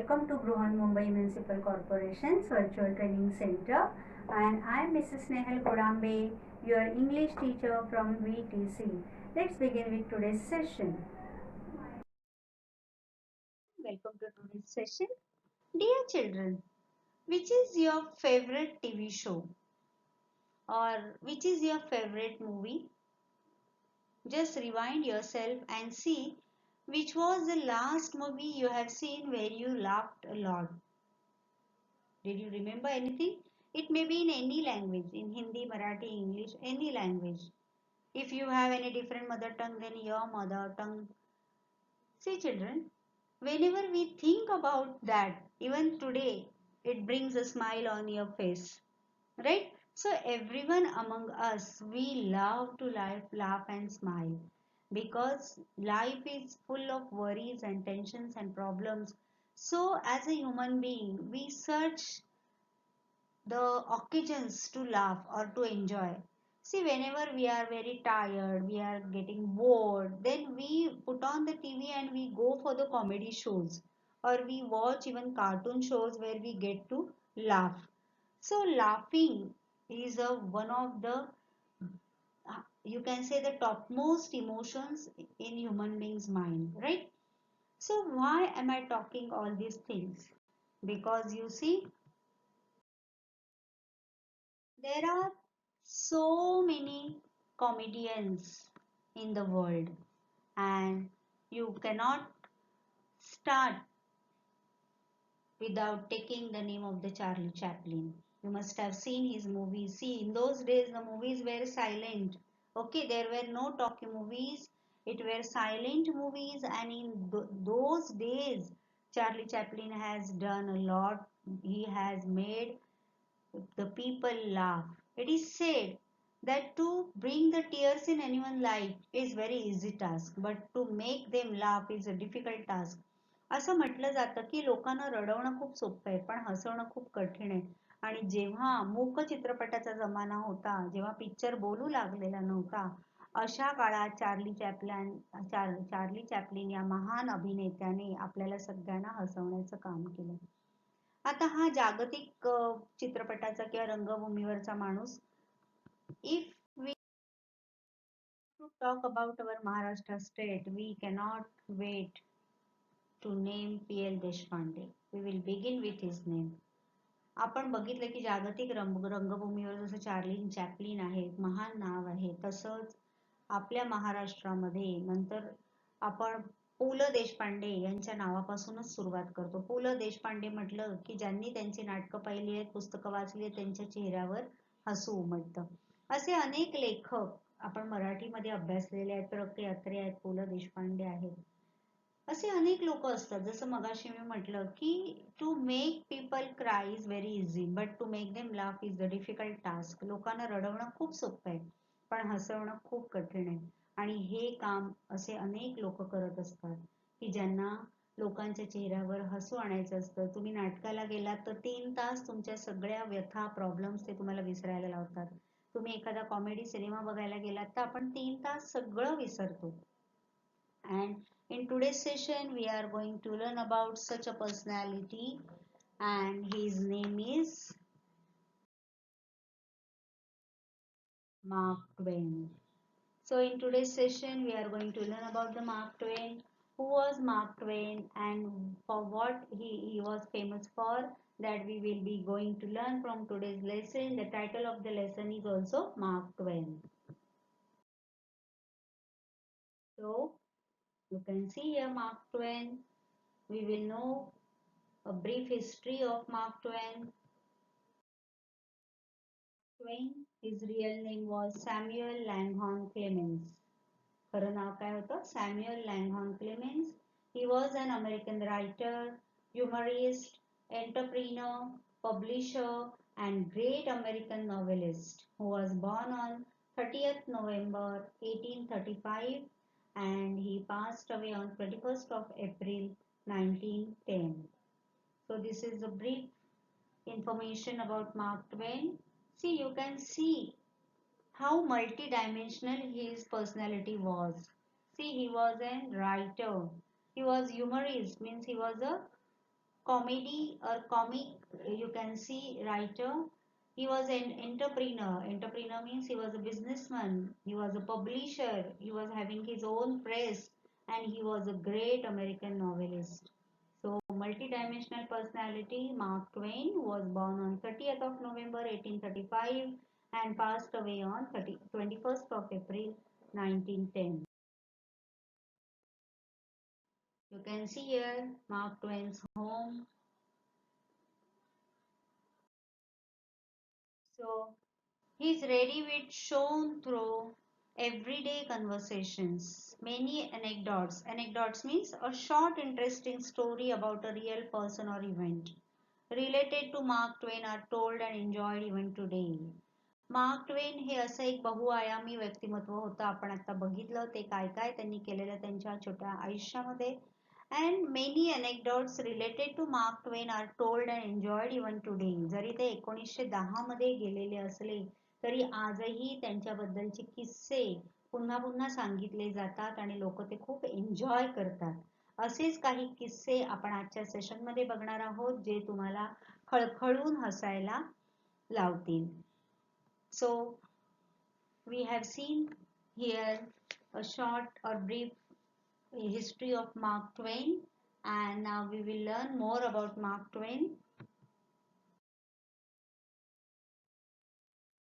Welcome to Bruhan Mumbai Municipal Corporation's Virtual Training Center, and I am Mrs. SNEHAL GODMABE, your English teacher from VTC. Let's begin with today's session. Welcome to today's session. Dear children, which is your favorite TV show or which is your favorite movie? Just rewind yourself and see which was the last movie you have seen where you laughed a lot. Did you remember anything? It may be in any language, in Hindi, Marathi, English, any language. If you have any different mother tongue than your mother tongue. See children, whenever we think about that, even today, it brings a smile on your face. Right? So everyone among us, we love to laugh and smile because life is full of worries and tensions and problems. So as a human being, we search the occasions to laugh or to enjoy. See, whenever we are very tired, we are getting bored, then we put on the TV and we go for the comedy shows, or we watch even cartoon shows where we get to laugh. So laughing is one of the you can say the topmost emotions in human being's mind, right? So why am I talking all these things? Because you see, there are so many comedians in the world, and you cannot start without taking the name of the Charlie Chaplin. You must have seen his movies. See, in those days, the movies were silent. Okay, there were no talkie movies. It were silent movies, and in those days, Charlie Chaplin has done a lot. He has made the people laugh. It is said that to bring the tears in anyone's life is very easy task, but to make them laugh is a difficult task. असं म्हटलं जातं की लोकांना रडवणं खूप सोपं आहे पण हसवणं खूप कठीण आहे. आणि जेव्हा मूक चित्रपटाचा जमाना होता, जेव्हा पिक्चर बोलू लागलेला नव्हता, अशा काळात चार्ली चॅपलिन या महान अभिनेत्याने आपल्याला सगळ्यांना हसवण्याचं काम केलं. आता हा जागतिक चित्रपटाचा किंवा रंगभूमीवरचा माणूस. If we to talk about our Maharashtra state, we cannot wait to name P.L. Deshpande. We will begin with his name. आपण बघितलं की जागतिक रंगभूमीवर जसं चार्ली चॅपलिन आहे, महान नाव आहे, तसंच आपल्या महाराष्ट्रामध्ये नंतर आपण पु ल देशपांडे यांच्या नावापासूनच सुरुवात करतो. पु ल देशपांडे म्हटलं की ज्यांनी त्यांची नाटकं पाहिली आहेत, पुस्तकं वाचली आहेत, त्यांच्या चेहऱ्यावर हसू उमटतं. असे अनेक लेखक आपण मराठीमध्ये अभ्यासलेले आहेत. प्र. के. अत्रे आहेत, पु ल देशपांडे आहेत. असे अनेक लोक असतात. जसं मगाशी मी म्हटलं की to make people cry is very easy, but to make them laugh is the difficult task. लोकांना रडवणं खूप सोपं आहे पण हसवणं खूप कठीण आहे. आणि हे काम असे अनेक लोक करत असतात की ज्यांना लोकांच्या चेहऱ्यावर हसू आणायचं असतं. तुम्ही नाटकाला गेलात तर 3 तास तुमच्या सगळ्या व्यथा प्रॉब्लेम्स ते तुम्हाला विसरायला लावतात. तुम्ही एखादा कॉमेडी सिनेमा बघायला गेलात तर आपण 3 तास सगळं विसरतो. And in today's session, we are going to learn about such a personality, and his name is Mark Twain. So in today's session, we are going to learn about the Mark Twain. Who was Mark Twain and for what he was famous for? That we will be going to learn from today's lesson. The title of the lesson is also Mark Twain. So you can see here Mark Twain. We will know a brief history of Mark Twain. Twain, his real name was Samuel Langhorne Clemens. खरं नाव काय होतं? Samuel Langhorne Clemens. He was an American writer, humorist, entrepreneur, publisher, and great American novelist who was born on 30th November 1835 and he passed away on 21st of April 1910. So this is a brief information about Mark Twain. See, you can see how multidimensional his personality was. See, he was a writer. He was humorist, means he was a comedy or comic, you can see, writer. He was an entrepreneur. Entrepreneur means he was a businessman, he was a publisher, he was having his own press, and he was a great American novelist. So multidimensional personality Mark Twain was born on 30th of November 1835 and passed away on 21st of April 1910. You can see here Mark Twain's home. So he is ready with shown through everyday conversations. Many anecdotes. Anecdotes means a short interesting story about a real person or event related to Mark Twain are told and enjoyed even today. Mark Twain हे असं एक बहुआयामी व्यक्तिमत्व होतं. आपण आता बघितलं ते काय काय त्यांनी केलेलं त्यांच्या छोट्या आयुष्यामध्ये. And many anecdotes related to Mark Twain are told and enjoyed even today. जरी ते 1910 मध्ये गेलेले असले तरी आजही त्यांच्याबद्दलचे किस्से पुन्हा पुन्हा सांगितले जातात आणि लोक ते खूप एन्जॉय करतात. असेच काही किस्से आपण आजच्या सेशन मध्ये बघणार आहोत जे तुम्हाला खळखळून हसायला लावतील. So we have seen here a short or brief history of Mark Twain, and now we will learn more about Mark Twain.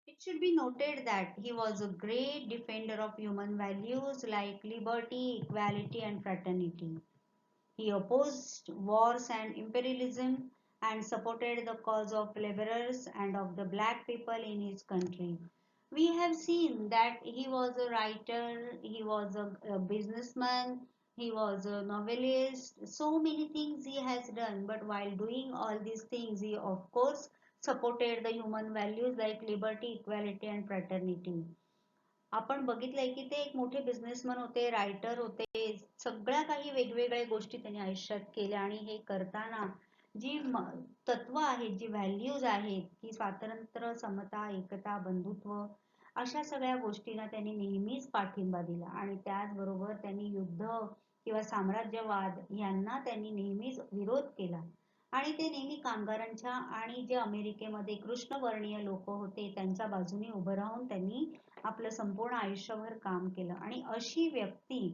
It should be noted that he was a great defender of human values like liberty, equality, and fraternity. He opposed wars and imperialism and supported the cause of laborers and of the black people in his country. We have seen that he was a writer, he was a businessman, he was a novelist. So many things he has done, but while doing all these things, he of course supported the human values like liberty, equality, and fraternity. आपण बघितलंय की ते एक मोठे businessman होते, writer होते, सगळ्या काही वेगवेगळ्या गोष्टी त्यांनी आयुष्यात केल्या आणि हे करताना जी तत्व आहेत, जी व्हॅल्यूज आहेत की स्वातंत्र्य, समता, एकता, बंधुत्व अशा सगळ्या गोष्टींना त्यांनी नेहमीच पाठिंबा दिला आणि त्याचबरोबर त्यांनी युद्ध किंवा साम्राज्यवाद यांना त्यांनी नेहमीच विरोध केला आणि ते नेहमी कामगारांच्या आणि जे अमेरिकेमध्ये कृष्णवर्णीय लोक होते त्यांच्या बाजूने उभं राहून त्यांनी आपलं संपूर्ण आयुष्यभर काम केलं आणि अशी व्यक्ती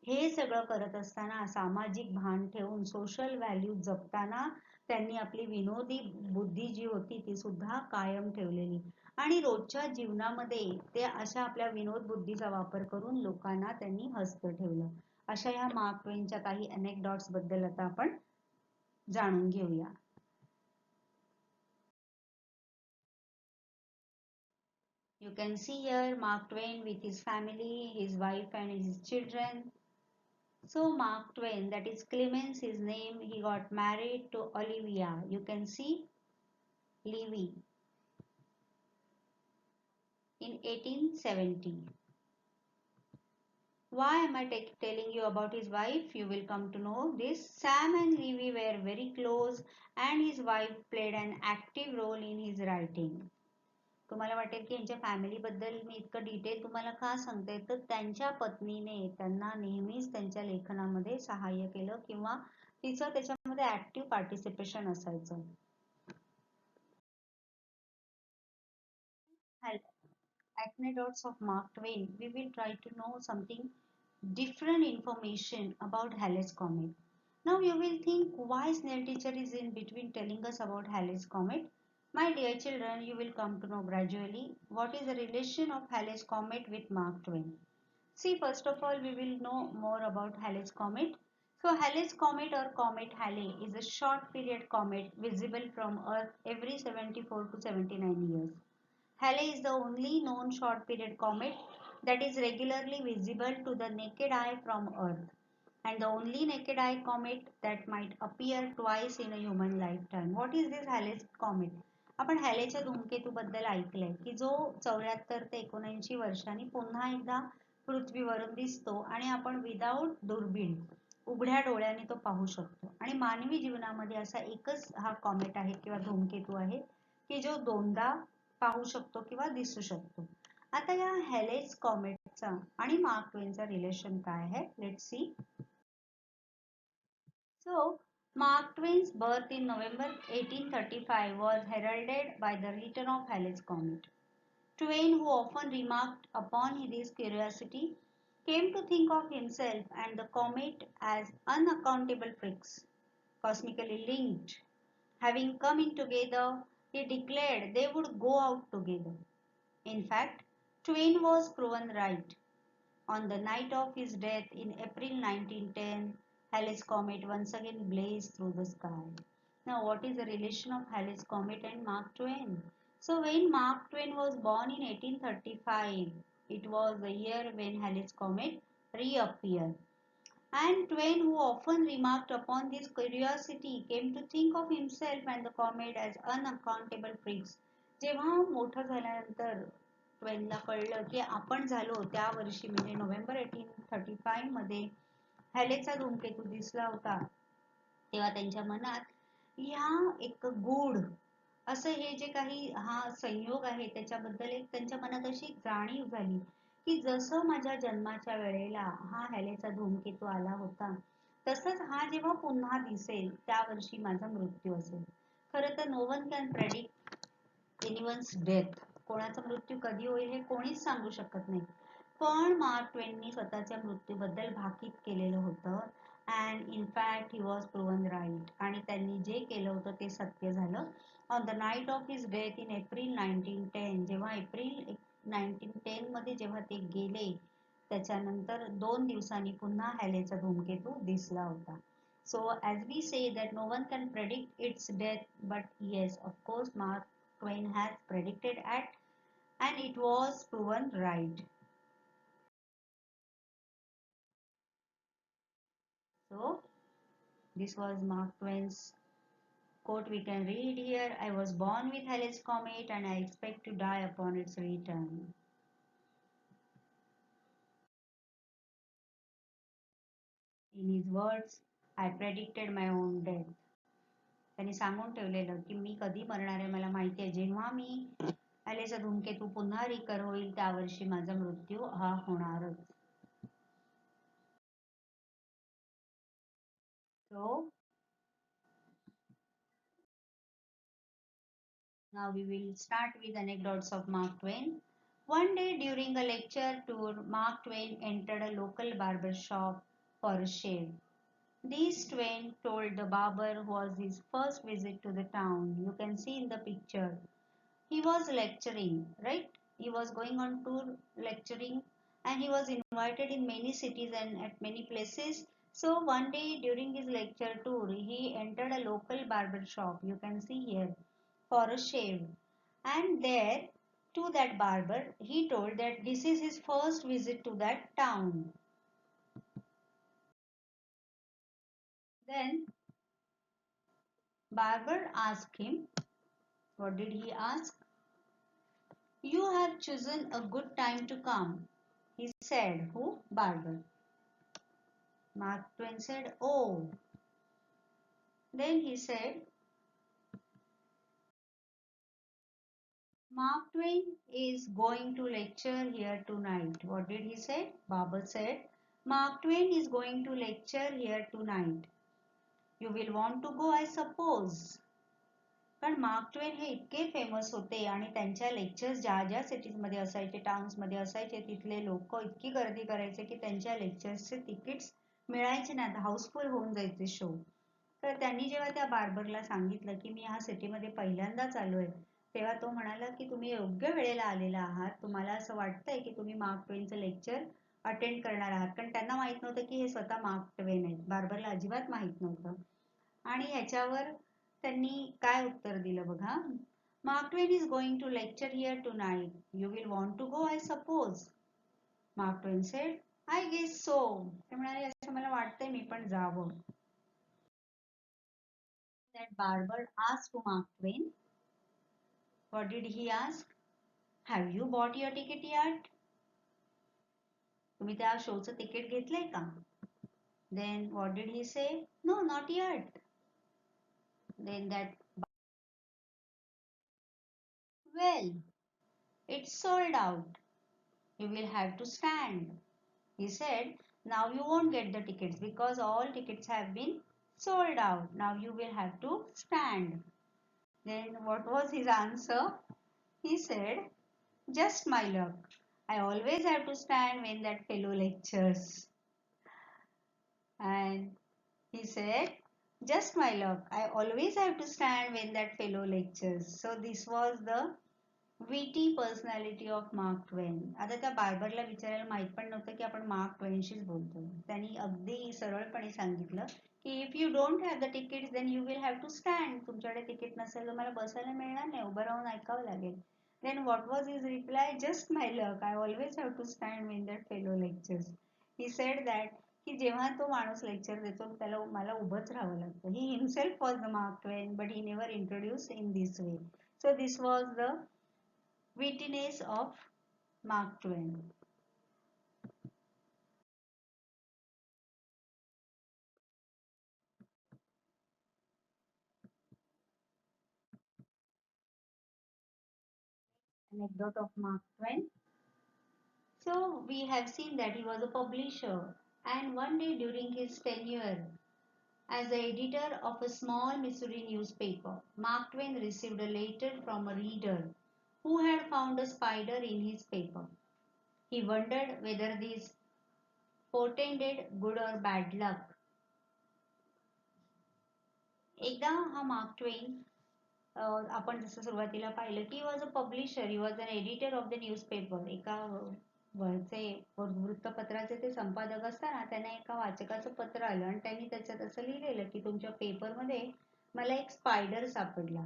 हे सगळं करत असताना सामाजिक भान ठेवून सोशल व्हॅल्यू जपताना त्यांनी आपली विनोदी बुद्धी जी होती ती सुद्धा कायम ठेवलेली आणि रोजच्या जीवनामध्ये ते अशा आपल्या विनोद बुद्धीचा वापर करून लोकांना त्यांनी हसत ठेवलं. अशा या मार्क ट्वेनच्या काही अनेक्डॉट्स बद्दल आता आपण जाणून घेऊया. You can see here Mark Twain with his family, his wife and his children. So Mark Twain, that is Clemens his name, he got married to Olivia. You can see Livy in 1870. Why am I telling you about his wife? You will come to know this. Sam and Livy were very close and his wife played an active role in his writing. तुम्हाला वाटेल की यांच्या family बद्दल मी इतकं detail तुम्हाला का सांगते तर त्यांच्या पत्नीने त्यांना नेहमीच त्यांच्या लेखनामध्ये सहाय्य केलं किंवा तिचं त्याच्यामध्ये ऍक्टिव्ह पार्टिसिपेशन असायचं. Anecdotes of Mark Twain, we will try to know something different information about Halley's Comet. Now you will think why Snail teacher is in between telling us about Halley's Comet. My dear children, you will come to know gradually what is the relation of Halley's Comet with Mark Twain. See, first of all, we will know more about Halley's Comet. So Halley's Comet or Comet Halley is a short period comet visible from Earth every 74 to 79 years. Halley is the only known short period comet that is regularly visible to the naked eye from Earth and the only naked eye comet that might appear twice in a human lifetime. What is this Halley's comet? आपण हॅलेच्या धूमकेतूबद्दल ऐकलंय की जो 74 ते 79 वर्षांनी पुन्हा एकदा पृथ्वीवरून दिसतो आणि आपण विदाऊट दुर्बीण उघड्या डोळ्याने तो पाहू शकतो आणि मानवी जीवनामध्ये असा एकच हा कॉमेट आहे किंवा धूमकेतू आहे की जो दोनदा पाहू शकतो किंवा दिसू शकतो. आता या हॅलेज कॉमेटचा आणि मार्क ट्वेनचा रिलेशन काय आहे? Let's see. So Mark Twain's birth in November 1835 was heralded by the return of Halley's Comet. Twain, who often remarked upon this curiosity, came to think of himself and the comet as unaccountable freaks, cosmically linked. Having come in together, he declared they would go out together. In fact, Twain was proven right. On the night of his death in April 1910, Halley's Comet once again blazed through the sky. Now, what is the relation of Halley's Comet and Mark Twain? So, when Mark Twain was born in 1835, it was the year when Halley's Comet reappeared. And Twain, who often remarked upon this curiosity, came to think of himself and the comet as unaccountable freaks. जेव्हा मोठं झाल्यानंतर ट्वेनला कळलं की आपण झालो त्या वर्षी म्हणजे नोव्हेंबर 1835 मध्ये हॅलेचा धूमकेतू दिसला होता, तेव्हा त्यांच्या मनात ह्या एक गूढ असं हे जे काही हा संयोग आहे त्याच्याबद्दल एक त्यांच्या मनात अशी जाणीव झाली की जसं माझ्या जन्माच्या वेळेला हा हॅलेचा धूमकेतू आला होता, तसंच हा जेव्हा पुन्हा दिसेल त्या वर्षी माझा मृत्यू असेल. खरं तर no one can predict anyone's death. कोणाचा मृत्यू कधी होईल हे कोणीच सांगू शकत नाही. पण मार्क ट्वेननी स्वतःच्या मृत्यूबद्दल भाकीत केलेलं होतं and in fact he was proven right. आणि त्यांनी जे केलं होतं ते सत्य झालं. On the night of his death in April 1910, जेव्हा एप्रिल 1910 मध्ये जेव्हा ते गेले, त्याच्यानंतर 2 दिवसांनी पुन्हा हॅलेचा धूमकेतू दिसला होता. So as we say that no one can predict its death, but yes, of course, Mark Twain has predicted it and it was proven right. So this was Mark Twain's quote we can read here. I was born with Halley's Comet and I expect to die upon its return. In his words, I predicted my own death. त्यांनी सांगून ठेवलेलं की मी कधी मरणार आहे मला माहिती आहे. जेव्हा मी हॅलेचा धूमकेतू पुन्हा रिकर होईल त्या वर्षी माझा मृत्यू हा होणारच. So now we will start with anecdotes of Mark Twain. One day during a lecture tour, Mark Twain entered a local barber shop for a shave. This Twain told the barber was his first visit to the town. You can see in the picture. He was lecturing, right? He was going on tour lecturing and he was invited in many cities and at many places. So one day during his lecture tour, he entered a local barber shop. You can see here for a shave. And there to that barber, he told that this is his first visit to that town. Then barber asked him, what did he ask? You have chosen a good time to come, he said. Who? Barber. Mark Twain said, oh. Then he said, Mark Twain is going to lecture here tonight. What did he say? Barber said, Mark Twain is going to lecture here tonight. You will want to go, I suppose. कारण mark Twain हे इतके famous होते आणि त्यांच्या lectures ज्या ज्या सिटीजमध्ये असायचे, टाउन्समध्ये असायचे, तिथले लोक इतकी गर्दी करायचे की त्यांच्या लेक्चर्सचे तिकीट्स मिळायचे नाहीत, हाऊसफुल होऊन जायचे शो. तर त्यांनी जेव्हा त्या बार्बरला सांगितलं की मी ह्या सिटीमध्ये पहिल्यांदाच आलोय, तेव्हा तो म्हणाला की तुम्ही योग्य वेळेला आलेला आहात. तुम्हाला असं वाटतंय की तुम्ही मार्क ट्वेनचं लेक्चर अटेंड करणार आहात. कारण त्यांना माहित नव्हतं की हे स्वतः मार्क ट्वेन आहेत. बार्बरला अजिबात माहित नव्हतं. आणि ह्याच्यावर त्यांनी काय उत्तर दिलं बघा. Mark Twain is going to lecture here tonight. You will want to go, I suppose. Mark Twain said, I guess so. ते म्हणाले असं मला वाटतंय मी पण जावं. That barber asked to Mark Twain, what did he ask? Have you bought your ticket yet? तुम्ही त्या शोचं ticket घेतलंय का? Then what did he say? No, not yet. Then that, well, it's sold out. You will have to stand. He said, now you won't get the tickets because all tickets have been Sold out. Now you will have to stand. Then what was his answer? He said, just my luck. I always have to stand when that fellow lectures. And he said, just my luck. I always have to stand when that fellow lectures. So this was the witty personality of mark Twain. आता त्या बार्बरला विचारायला माहित पण नव्हतं की आपण mark ट्वेनशीच बोलतो. त्यांनी अगदी सरळपणे सांगितलं की if you don't have the ticket then you will have to stand. तुमच्याकडे तिकीट नसेल तर मला बसायला मिळणार नाही, उभं राहून ऐकावं लागेल. Then what was his reply? Just my luck. I always have to stand when that fellow lectures. He said that की जेव्हा तो माणूस लेक्चर देतो त्याला मला उभंच राहावं लागतं. He himself was the mark Twain but he never introduce in this way. So this was the wittiness of Mark Twain. Anecdote of Mark Twain. So we have seen that he was a publisher, and one day during his tenure as the editor of a small Missouri newspaper, Mark Twain received a letter from a reader who had found a spider in his paper. He wondered whether this portended good or bad luck. एकदा हा mark Twain आपण जसं सुरुवातीला पाहिलं की was a publisher, he was an editor of the newspaper. एका वरचे वृत्तपत्राचे ते संपादक असताना त्यांना एका वाचकाचं पत्र आलं आणि त्यांनी त्याच्यात असं लिहिलेलं की तुमच्या पेपरमध्ये मला एक स्पायडर सापडला.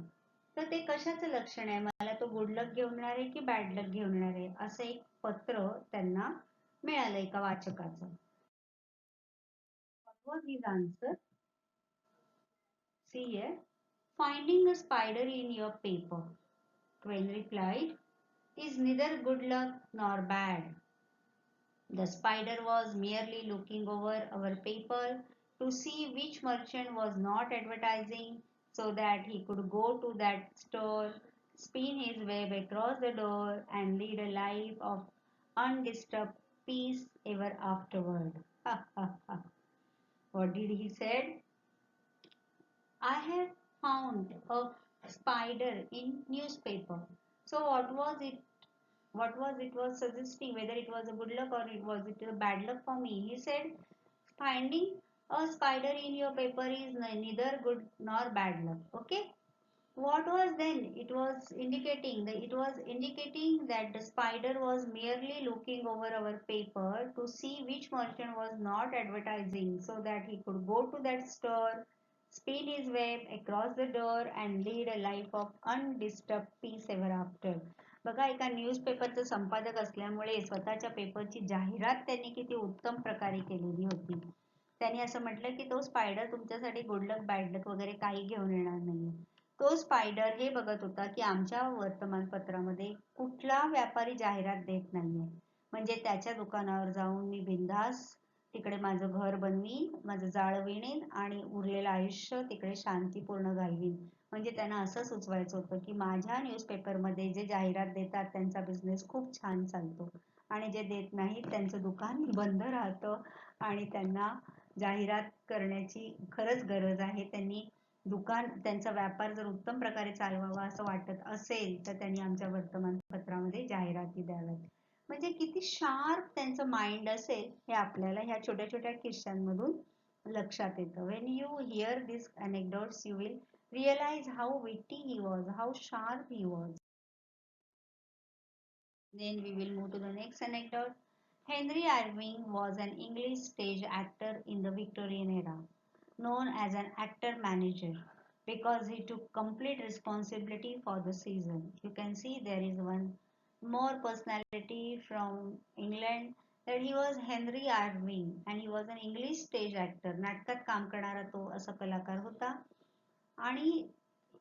तर ते कशाचं लक्षण आहे, मला तो गुड लक घेऊन येणार आहे की बॅड लक घेऊन येणार आहे, असं एक पत्र त्यांना मिळालं एका वाचकाचं. What was his answer? See here, finding a spider in your paper, Twain replied, is neither good luck nor bad. The spider was merely looking over our paper to see which merchant was not advertising so that he could go to that store, spin his web across the door, and lead a life of undisturbed peace ever afterward. What did he say? I have found a spider in newspaper. So what was it? What was it was suggesting, whether it was a good luck or it was it a bad luck for me? He said, finding a spider in your paper is neither good nor bad luck. Okay. What was then? It was indicating that the spider was merely looking over our paper to see which merchant was not advertising so that he could go to that store, spin his web across the door and lead a life of undisturbed peace ever after. बघा, एका न्यूजपेपरचं संपादक असल्यामुळे स्वतःच्या पेपरची जाहिरात त्यांनी किती उत्तम प्रकारे केलेली होती. त्यांनी असं म्हटलं की तो स्पायडर तुमच्यासाठी गुड लक बॅड लक वगैरे काही घेऊन येणार नाही. तो स्पायडर हे बघत होता की आमच्या वर्तमानपत्रामध्ये कुठला व्यापारी जाहिरात देत नाहीये, म्हणजे त्याच्या दुकानावर जाऊन मी बिंदास तिकडे माझं घर बनवीन, माझं जाळं विणेन आणि उरलेलं आयुष्य तिकडे शांतीपूर्ण घालवीन. म्हणजे त्यांना असं सुचवायचं होतं की माझ्या न्यूजपेपरमध्ये जे जाहिरात देतात त्यांचा बिझनेस खूप छान चालतो आणि जे देत नाहीत त्यांचं दुकान बंद राहतं आणि त्यांना जाहिरात करण्याची खरंच गरज आहे. त्यांनी त्यांचा व्यापार जर उत्तम प्रकारे चालवावा असं वाटत असेल तर त्यांनी आमच्या वर्तमानपत्रामध्ये जाहिराती द्याव्यात. म्हणजे किती शार्प त्यांचं माइंड असेल हे आपल्याला ह्या छोट्या छोट्या किस्सांमधून लक्षात येतं. When you hear this anecdotes you will realize how witty he was, how sharp he was. Then we will move to the next anecdote. Henry Irving was an English stage actor in the Victorian era, known as an actor manager because he took complete responsibility for the season. You can see there is one more personality from England, that he was Henry Irving and he was an English stage actor. नाटकात काम करणारा तो असा कलाकार होता आणि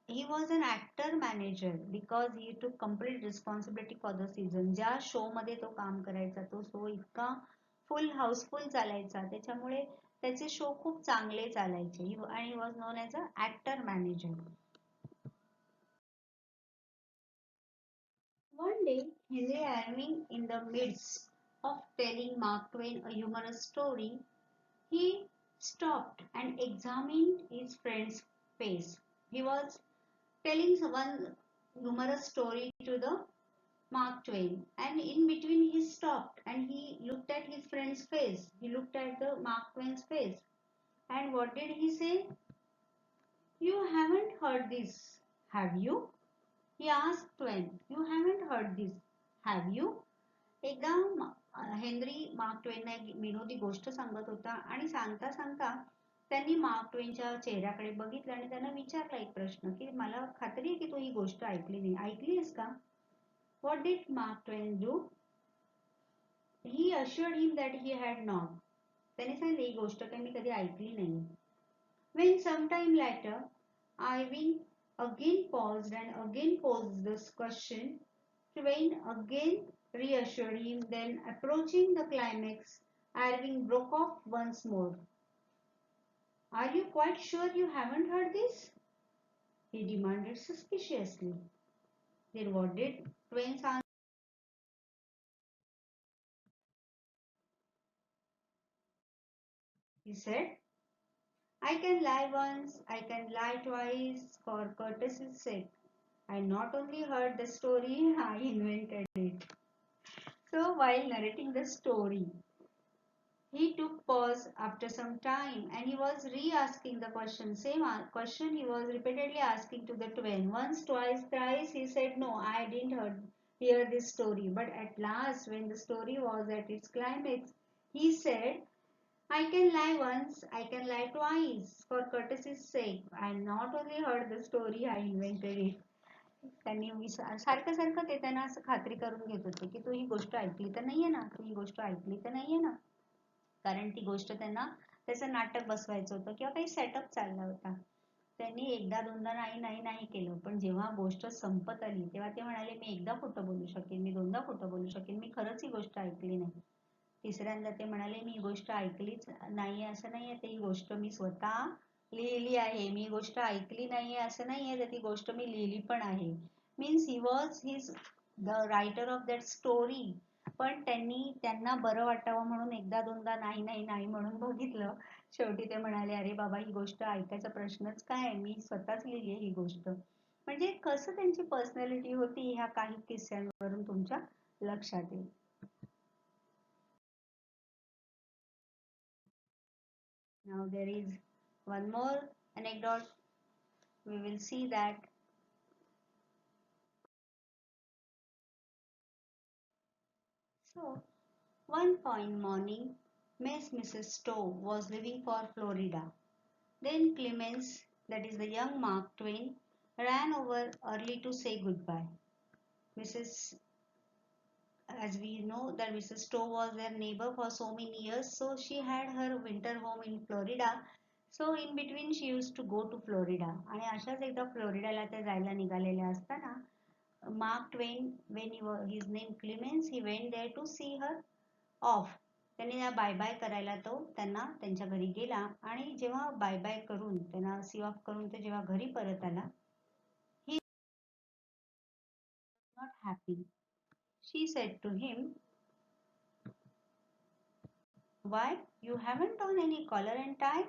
he was an actor manager because he took complete responsibility for the season. ज्या show मध्ये तो काम करायचा तो शो इतका फुल हाऊसफुल चालायचा त्याच्यामुळे त्याचे शो खूप चांगले चालायचे आणि he was known as an actor manager. One day, Henry Irving, in the midst of telling Mark Twain a humorous story, he stopped and examined his friend's face. He was telling one humorous story to the Mark Twain, and in between he stopped and he looked at his friend's face. He looked at the Mark Twain's face, and what did he say? You haven't heard this, have you? He asked Twain. You haven't heard this, have you? एकदा Henry mark ट्वेनना एक विनोदी गोष्ट सांगत होता आणि सांगता सांगता त्यांनी मार्क ट्वेनच्या चेहऱ्याकडे बघितलं आणि त्यांना विचारला एक प्रश्न की मला खात्री आहे की तू ही गोष्ट ऐकली नाही. ऐकलीस का? What did Mark Twain do? He assured him that he had not. त्याने सांगितले ही गोष्ट काही मी कधी ऐकली नाही. When sometime later, Irving again paused and again posed this question, Twain again reassured him. Then, approaching the climax, Irving broke off once more. Are you quite sure you haven't heard this? He demanded suspiciously. Then what did Twain's answer? He said, I can lie once, I can lie twice, for courtesy's sake. I not only heard the story, I invented it. So while narrating the story, he took pause after some time and he was re-asking the question. Same question he was repeatedly asking to the twin. Once, twice, thrice he said, no, I didn't hear this story. But at last, when the story was at its climax, he said, I can lie once, I can lie twice, for courtesy's sake. I not only heard the story, I invented it. त्यांनी सारखं सारखं ते त्यांना असं खात्री करून घेत होते की तू ही गोष्ट ऐकली तर नाहीये ना, तू ही गोष्ट ऐकली तर नाहीये ना, कारण ती गोष्ट त्यांना त्याचं नाटक बसवायचं होतं किंवा काही सेटअप चालला होता. त्यांनी एकदा दोनदा नाही नाही नाही केलं, पण जेव्हा गोष्ट संपत आली तेव्हा ते म्हणाले मी एकदा खोटं बोलू शकेन, मी दोनदा खोटं बोलू शकेन, मी खरंच ही गोष्ट ऐकली नाही. तिसऱ्यांदा ते म्हणाले मी ही गोष्ट ऐकलीच नाहीये असं नाहीये, तर ही गोष्ट मी स्वतः लिहिली आहे. मी गोष्ट ऐकली नाहीये असं नाहीये, तर ती गोष्ट मी लिहिली पण आहे. Means he was his the writer of that story. पण त्यांना बरं वाटावं म्हणून एकदा दोनदा नाही नाही नाही म्हणून बघितलं. शेवटी ते म्हणाले अरे बाबा ही गोष्ट ऐकायचा प्रश्नच काय, मी स्वतःच लिहिली ही गोष्ट. म्हणजे कसं त्यांची पर्सनॅलिटी होती ह्या काही किस्स्यांवरून तुमच्या लक्षात येईल. Now there is one more anecdote. We will see that. So, one fine morning, Mrs. Stowe was leaving for Florida. Then Clemens, that is the young Mark Twain, ran over early to say goodbye. Mrs. As we know that Mrs. Stowe was their neighbor for so many years, so she had her winter home in Florida. So in between she used to go to Florida. आणि अशाच एकदा फ्लोरिडाला त्या जायला निघालेल्या असताना Mark Twain, when his name Clemens, he went there to see her off. त्यांनी bye bye करायला तो त्यांना त्यांच्या घरी गेला आणि जेव्हा बाय बाय करून त्यांना सी ऑफ करून ते जेव्हा घरी परत आला, he was not happy. She said to him, why you haven't on any collar and tie?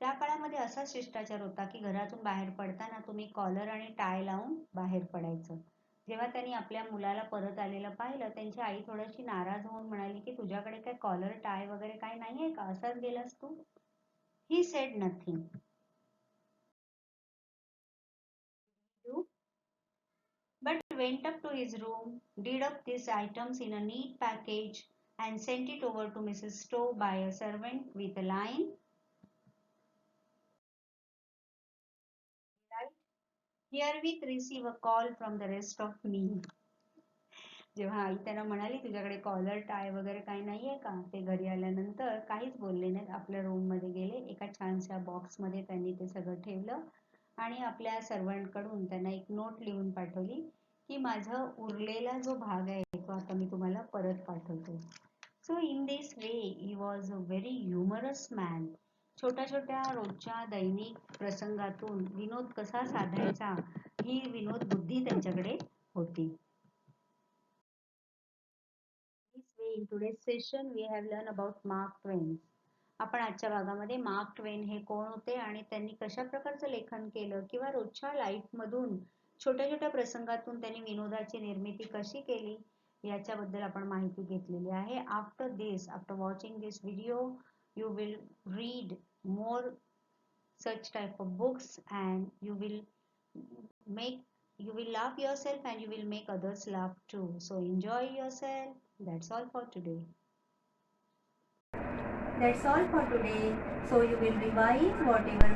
त्या काळामध्ये असा शिष्टाचार होता की घरातून बाहेर पडताना तुम्ही कॉलर आणि टाय लावून बाहेर पडायचं. जेव्हा त्यांनी आपल्या मुलाला परत आलेलं पाहिलं, त्यांची आई थोडीशी नाराज होऊन म्हणाली की तुझ्याकडे काय कॉलर टाय वगैरे काय नाहीये का, असाच गेलास तू? He said nothing. But went up to his room, did up these items in a neat package and sent it over to Mrs. Stowe by a servant with a line, herewith receive a call from the rest of me. जेव्हा आई त्यांना म्हणाली तुझ्याकडे collar टाय वगैरे काही नाहीये का, ते घरी आल्यानंतर काहीच बोलले नाहीत. आपल्या रूम मध्ये गेले, एका छानशा बॉक्स मध्ये त्यांनी ते सगळं ठेवलं आणि आपल्या सर्वंट कडून त्यांना एक नोट लिहून पाठवली की माझा उरलेला जो भाग आहे तो आता मी तुम्हाला परत पाठवतो. So in this way he was a very humorous man. छोट्या छोट्या रोजच्या दैनिक प्रसंगातून विनोद कसा साधायचा ही विनोद बुद्धी त्यांच्याकडे होती. This way, in today's session, we have learned about Mark Twain. आपण आजच्या भागामध्ये मार्क ट्वेन हे कोण होते आणि त्यांनी कशा प्रकारचं लेखन केलं किंवा रोजच्या लाईफ मधून छोट्या छोट्या प्रसंगातून त्यांनी विनोदाची निर्मिती कशी केली याच्याबद्दल आपण माहिती घेतलेली आहे. After watching this video you will read more such type of books and you will laugh yourself and you will make others laugh too. So enjoy yourself. That's all for today. So you will revise whatever